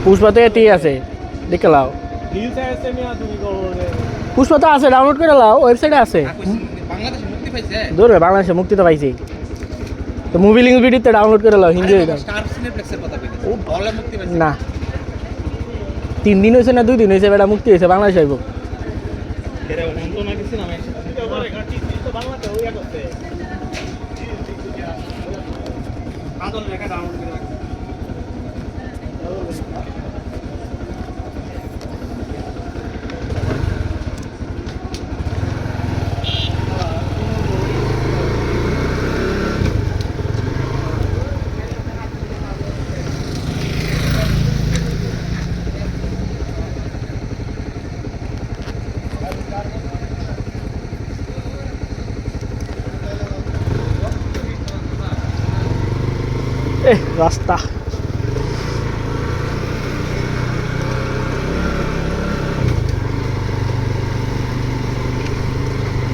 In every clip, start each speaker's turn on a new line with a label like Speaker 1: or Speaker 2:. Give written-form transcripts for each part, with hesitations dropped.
Speaker 1: পুষ্পা তো এতেই আছে, দেখে লাও। পুষ্পা তো আছে, ডাউনলোড করে লাও, ওয়েবসাইটে আছে। ধরবে বাংলাদেশে মুক্তি তো পাইছি, তো মুভি লিঙ্ক ভিডিওতে ডাউনলোড করে লাও, হিন্দি না। 3 দিন হয়েছে না 2 দিন হয়েছে, বেটা মুক্তি হয়েছে, বাংলাদেশ আইব। রাস্তা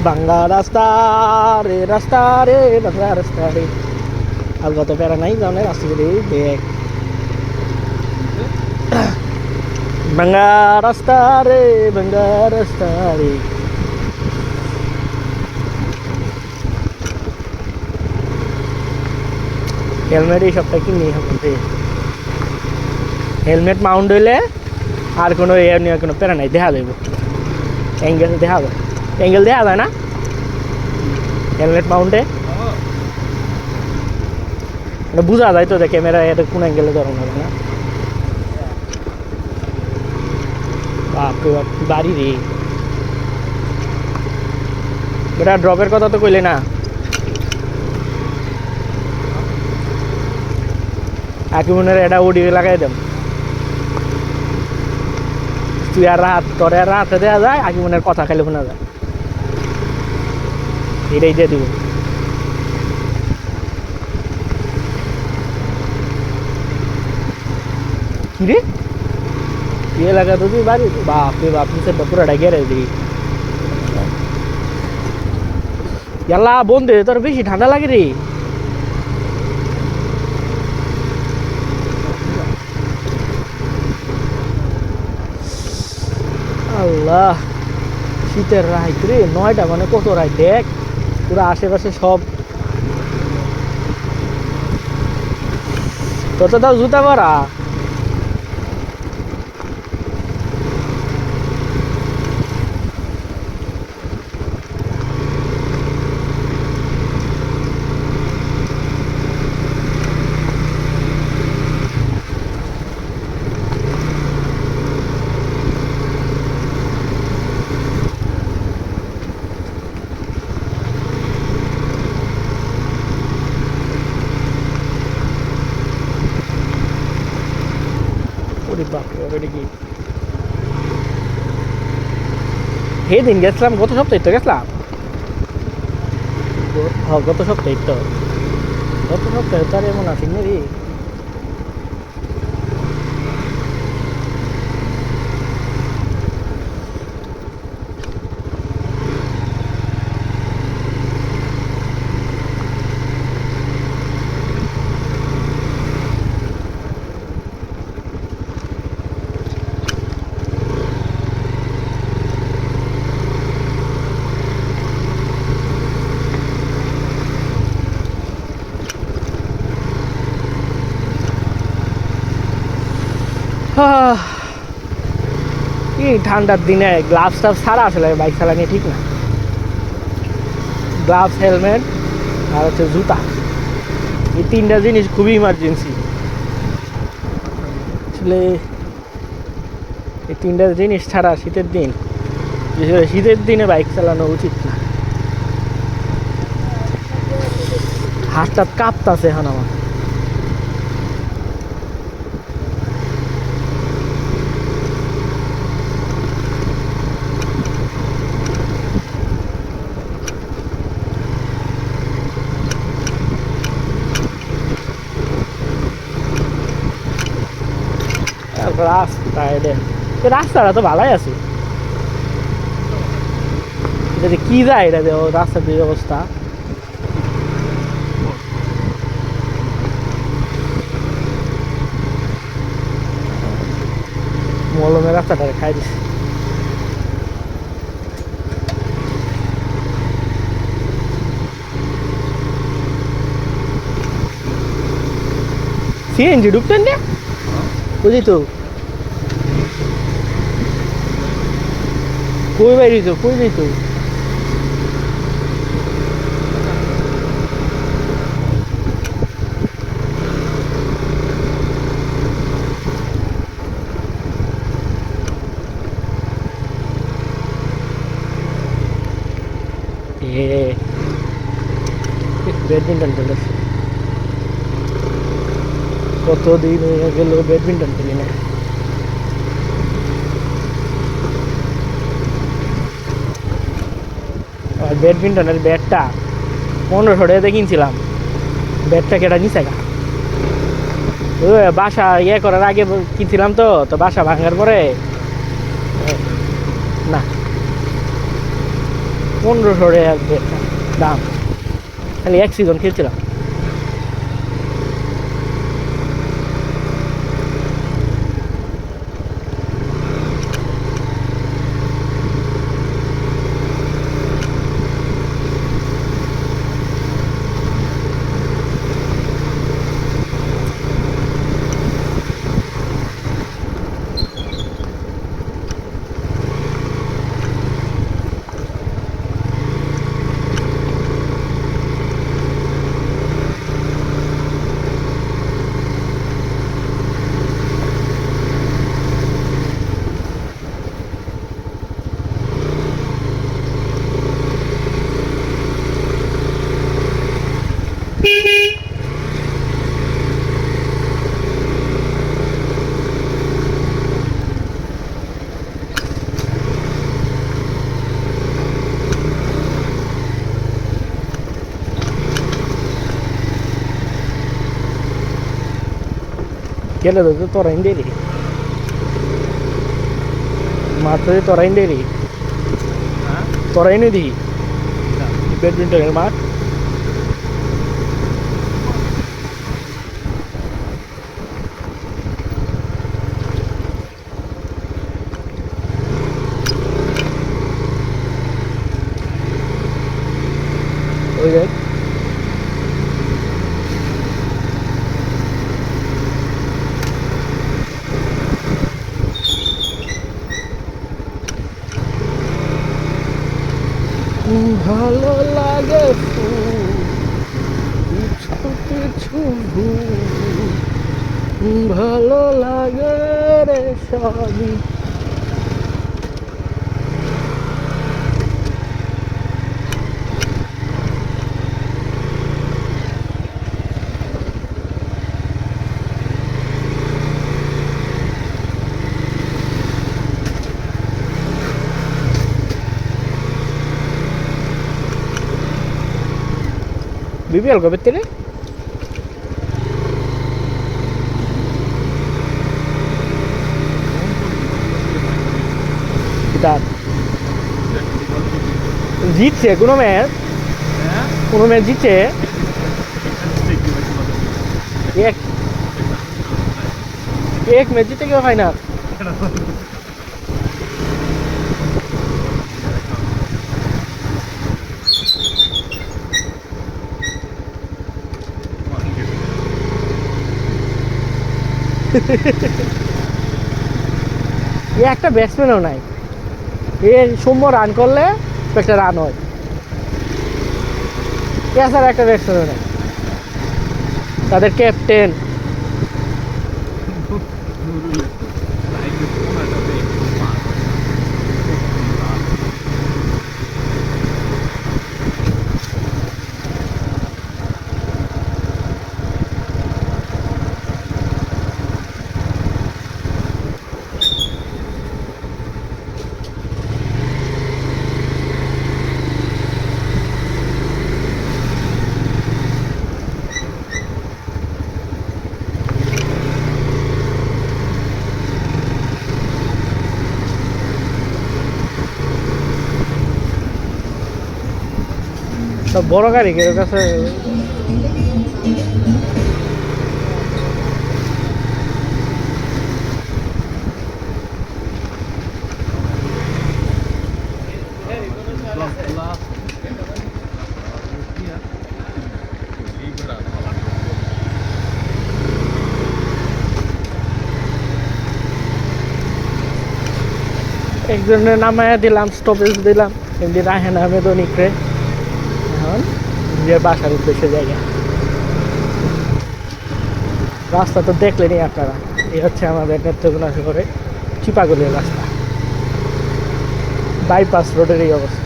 Speaker 1: বাংলা রাস্তা রে, রাস্তা রে, বাংলা রাস্তা রে। আর কত প্যারা নাই জানে রাস্তা রে, দেখ বাংলা রাস্তা রে, বাংলা রাস্তা রে। হেলমেট এই সবটা কিনি হবে, হেলমেট মাউন্ট হইলে আর কোনো এর নিয়ে কোনো প্যারা নাই, দেখা যাইব অ্যাঙ্গেল, দেখা যায় অ্যাঙ্গেল, দেখা যায় না হেলমেট মাউন্টে, বোঝা যায় তো যে ক্যামেরা এটা কোন অ্যাঙ্গেলে ধরানো হবে না। বাপরে বাপ, বাড়ি রে বেটা, ড্রপের কথা তো কইলে না। আকিমনের এটা ওডি লাগাই দেব, তুই আর রাত তোর আর রাতে দেওয়া যায়, আকিমনের কথা খাইলে শোনা যায়, এটাই দিয়ে দিব। কিরে এই এলাকা তো তুই বাড়ি, বাপরে বাপ, নিচে পুরাটা গেড়ে দিই। এলা বন্ধে তোর বেশি ঠান্ডা লাগে রে। আল্লাহ, শীতের রাইত রে, 9টা মানে কত রাইত, দেখ পুরো আশেপাশে সব। তোর তো তাও জুতা পরা। সেদিন গেছিলাম, গত সপ্তাহে তো গেছিলাম, গত সপ্তাহে তো, গত সপ্তাহে তো আর এমন আছি না রে। এই ঠান্ডার দিনে গ্লাভস টাভ ছাড়া আসলে বাইক চালানি ঠিক না। গ্লাভস, হেলমেট আর হচ্ছে জুতা, এই 3টা জিনিস খুবই ইমার্জেন্সি। আসলে এই 3টা জিনিস ছাড়া শীতের দিন, বিশেষ করে শীতের দিনে বাইক চালানো উচিত না। হাতটা কাঁপতাছে এখন আমার। রাস্তা রাস্তাটা তো ভালোই আছে, এটা কি যায়, এটা রাস্তার যে অবস্থা। মলমের রাস্তাটা খাই দিস। সিএনজি ঢুকতেন না বুঝি তো কই বাইরি তো কই যাই তো ব্যাডমিন্টন খেলেছে কতদিন হয়ে গেল ব্যাডমিন্টন খেলি না। আর ব্যাডমিন্টনের ব্যাটটা 1500 টাকা কিনছিলাম, ব্যাটটা কেটা নিচে গা বাসা ইয়ে করার আগে কিনছিলাম তো তো বাসা ভাঙার পরে না 1500 টাকা ব্যাটটা দাম, খালি এক সিজন খেলছিলাম। Quello dove torna in deri. মাঠে তোরা ইন দেরি তোরা এনে দিই ব্যাডমিন্টনের মাঠ ওই দেখ ভালো লাগে কিছু ভালো লাগে রে সবই vivi algo bettele kita জিতছে কোনো ম্যাচ জিতছে এক ম্যাচ জিতে কেউ হয় না একটা ব্যাটসম্যানও নাই এ সৌম্য রান করলে একটা রান হয় এছাড়া একটা ব্যাটসম্যানও নাই তাদের ক্যাপ্টেন সব বড় গাড়ি কেউ কাছে একজনের নামায়া দিলাম, স্টপেজ দিলাম, এমনি রাহেন আহমেদ অনিকরে। এখন যে বাসার উদ্দেশ্যে জায়গা, রাস্তা তো দেখলেনই আপনারা। এই হচ্ছে আমাদের নেত্রকোনা শহরে চিপাগলির রাস্তা, বাইপাস রোডের এই অবস্থা।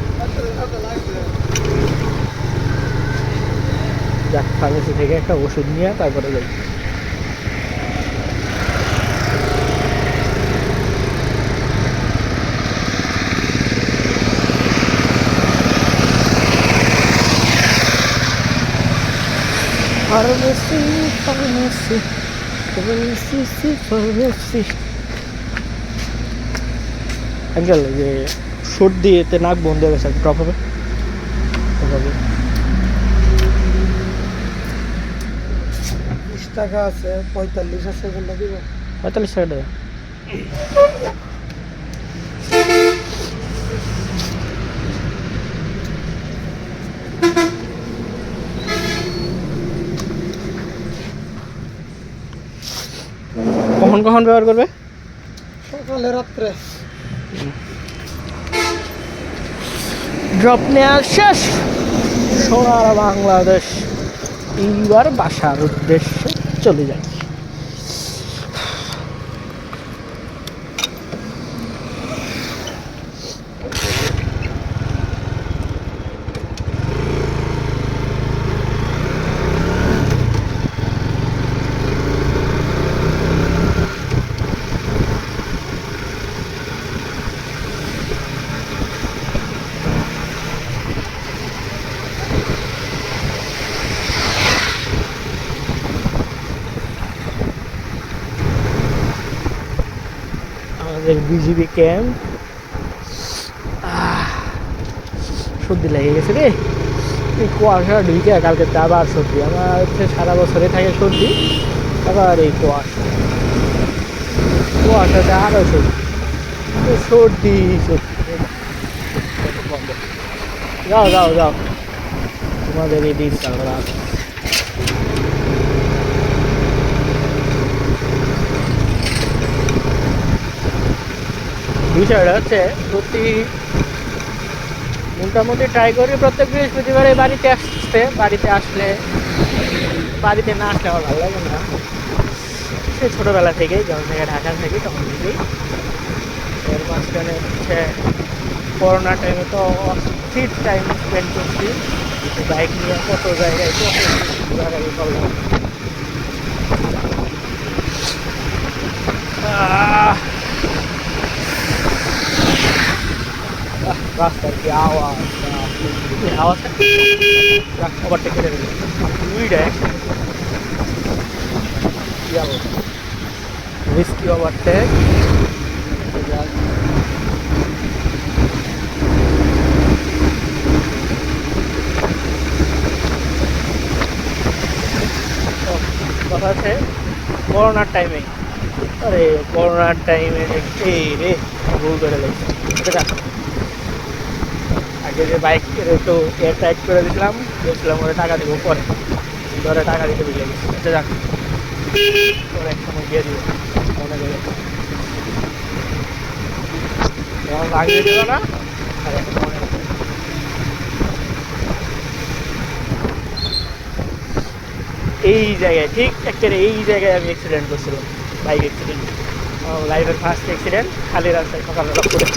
Speaker 1: যাক, ফার্মেসি থেকে একটা ওষুধ নিয়ে তারপরে যাই। Pharmacy pharmacy pharmacy pharmacy. Uncle, যে সর্দি এতে নাক বন্ধ হয়ে গেছে, ড্রপ হবে?
Speaker 2: 20 টাকা আছে, 45 আছে, কোনটা দিব?
Speaker 1: 45 টাকা দেবে। কখন কখন ব্যবহার করবে?
Speaker 2: সকালে, রাত্রে।
Speaker 1: ড্রপ নেওয়া শেষ, সোনার বাংলাদেশ। এইবার বাসার উদ্দেশ্যে চলে যাই। আমাদের বিজিবি ক্যাম্প। সর্দি লেগে গেছে রে, এই কুয়াশা ঢুকে কালকে আবার সর্দি। আমার হচ্ছে সারা বছরে থাকে সর্দি, আবার এই কুয়াশাটা আরও সর্দি সর্দি সর্দি। যাও যাও যাও, তোমাদের এই দিন কালরা। বিষয়টা হচ্ছে মোটামুটি ট্রাই করি প্রত্যেক বৃহস্পতিবারে বাড়িতে আসতে। বাড়িতে আসলে, বাড়িতে না আসলে আমার ভালো লাগে না। সে ছোটোবেলা থেকেই, যখন থেকে ঢাকা থাকি তখন থেকেই। এর মাঝখানে হচ্ছে করোনা টাইমে তো অস্থির টাইম স্পেন্ড করছি বাইক নিয়ে, কত জায়গায় ঘোরাঘুরি করলাম। রাস্তার কি আওয়াজ, আওয়াজটা ওভারটেক করে দিল দুইটা রিস্কি ওভারটেক। কথা আছে করোনার টাইমে, আরে করোনার টাইমে এই রে ভুল করে লাগছে। আগে যে বাইক একটু এয়ারট্যাগ করে দিয়েছিলাম, বলছিলাম ওরা টাকা দিব পরে, ধরে টাকা দিতে বুঝে গেছি। আচ্ছা যাক, পরে এক সময় দিয়ে দিব মনে করে, লাগিয়ে দিল না। আর এখন মনে এই জায়গায়, ঠিক একেবারে এই জায়গায় আমি অ্যাক্সিডেন্ট করছিলাম, বাইক অ্যাক্সিডেন্ট, লাইফের ফার্স্ট অ্যাক্সিডেন্ট খালি রাস্তায় সকালবেলা করে।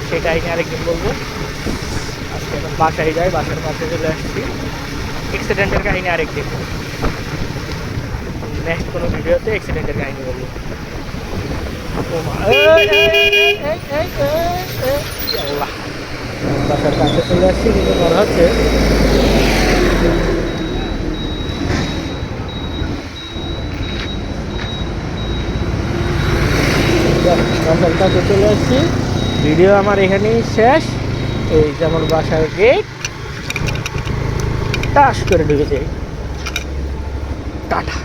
Speaker 1: সেটা আমি আরেকদিন বলবো। আজকে এখন বাসায় যাই, বাসার পাশে চলে আসছি। অ্যাক্সিডেন্টের কাহিনী আরেকদিন, নেক্সট কোনো ভিডিওতে অ্যাক্সিডেন্টের কাহিনী বলবো। বাসার কাছে চলে আসছি, কিন্তু মনে হচ্ছে বাসার কাছে চলে আসছি। ভিডিও আমার এখানেই শেষ। এই যেমন বাসার গেট টাস করে ঢুকেছে। টাটা।